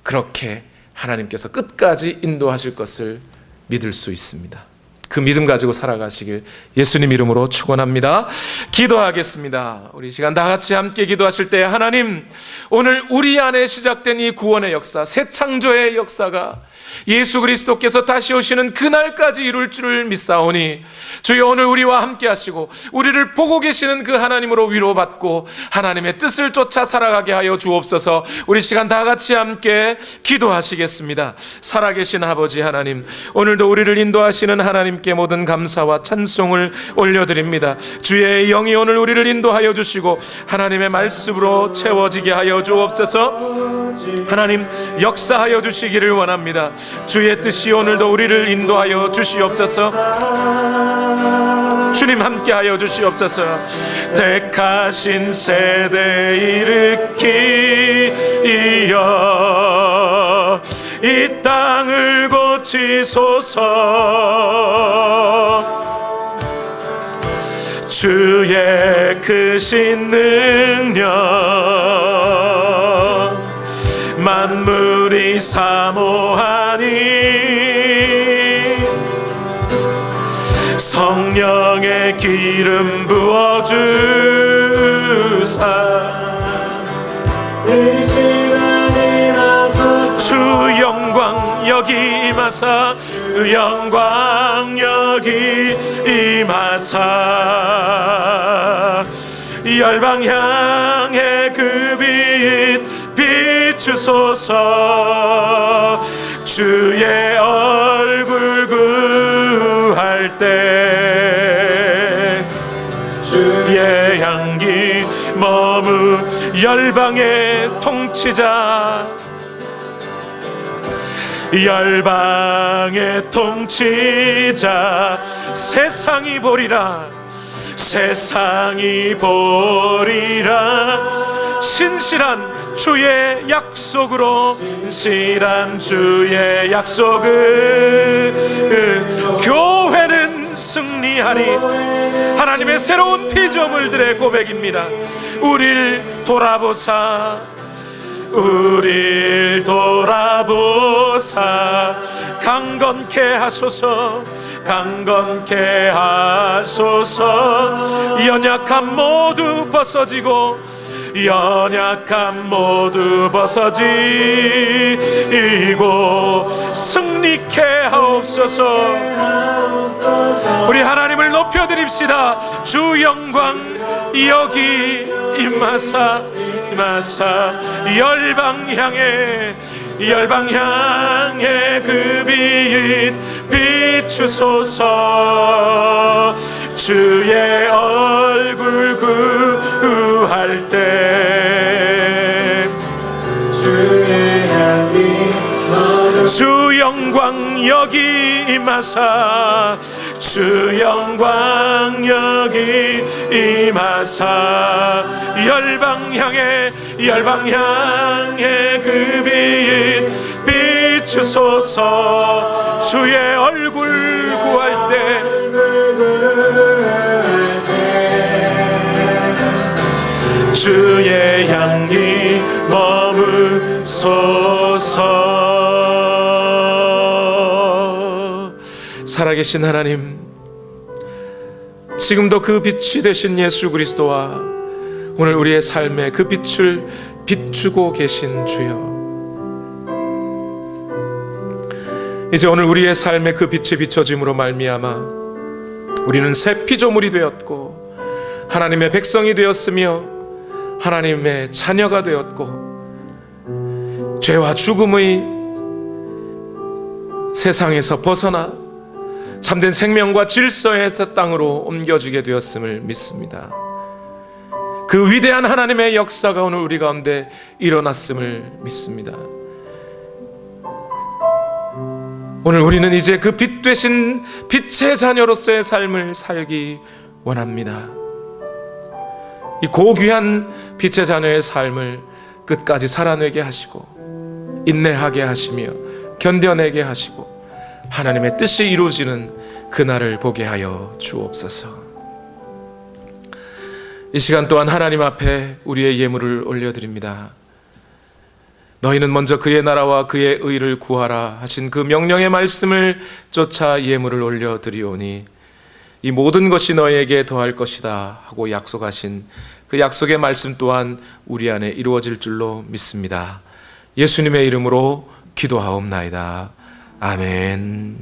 그렇게 하나님께서 끝까지 인도하실 것을 믿을 수 있습니다. 그 믿음 가지고 살아가시길 예수님 이름으로 축원합니다. 기도하겠습니다. 우리 시간 다 같이 함께 기도하실 때, 하나님, 오늘 우리 안에 시작된 이 구원의 역사, 새 창조의 역사가 예수 그리스도께서 다시 오시는 그날까지 이룰 줄을 믿사오니 주여 오늘 우리와 함께 하시고 우리를 보고 계시는 그 하나님으로 위로받고 하나님의 뜻을 쫓아 살아가게 하여 주옵소서. 우리 시간 다 같이 함께 기도하시겠습니다. 살아계신 아버지 하나님, 오늘도 우리를 인도하시는 하나님께 모든 감사와 찬송을 올려드립니다. 주의 영이 오늘 우리를 인도하여 주시고 하나님의 말씀으로 채워지게 하여 주옵소서. 하나님, 역사하여 주시기를 원합니다. 주의 뜻이 오늘도 우리를 인도하여 주시옵소서. 주님 함께하여 주시옵소서. 택하신 세대 일으키이여 이 땅을 고치소서. 주의 크신 능력 만물이 사모하니 성령의 기름 부어주사 주 영광 여기 임하사 주 영광 여기 임하사 열방 향해 그 빛 비추소서. 주의 얼굴 구할 때 주의 향기 머무 열방의 통치자 열방의 통치자 세상이 보리라 세상이 보리라 신실한 주의 약속으로 신실한 주의 약속을 교회는 승리하리. 하나님의 새로운 피조물들의 고백입니다. 우릴 돌아보사 우릴 돌아보사 강건케 하소서 강건케 하소서. 연약함 모두 벗어지고 연약함 모두 벗어지고 승리케 하옵소서. 우리 하나님을 높여드립시다. 주 영광 여기 임하사 임하사 열방 향해 그 빛 비추소서. 주의 얼굴 구할 때 주의 향기 주 영광 여기 임하사 주 영광 여기 임하사 열방 향해 그 빛 비추소서. 주의 얼굴 구할 때 주의 향기 머무소서. 살아계신 하나님, 지금도 그 빛이 되신 예수 그리스도와 오늘 우리의 삶에 그 빛을 비추고 계신 주여, 이제 오늘 우리의 삶에 그 빛이 비춰짐으로 말미암아 우리는 새 피조물이 되었고 하나님의 백성이 되었으며 하나님의 자녀가 되었고 죄와 죽음의 세상에서 벗어나 참된 생명과 질서의 땅으로 옮겨지게 되었음을 믿습니다. 그 위대한 하나님의 역사가 오늘 우리 가운데 일어났음을 믿습니다. 오늘 우리는 이제 그 빛 되신 빛의 자녀로서의 삶을 살기 원합니다. 이 고귀한 빛의 자녀의 삶을 끝까지 살아내게 하시고 인내하게 하시며 견뎌내게 하시고 하나님의 뜻이 이루어지는 그날을 보게 하여 주옵소서. 이 시간 또한 하나님 앞에 우리의 예물을 올려드립니다. 너희는 먼저 그의 나라와 그의 의를 구하라 하신 그 명령의 말씀을 쫓아 예물을 올려드리오니 이 모든 것이 너희에게 더할 것이다 하고 약속하신 그 약속의 말씀 또한 우리 안에 이루어질 줄로 믿습니다. 예수님의 이름으로 기도하옵나이다. 아멘.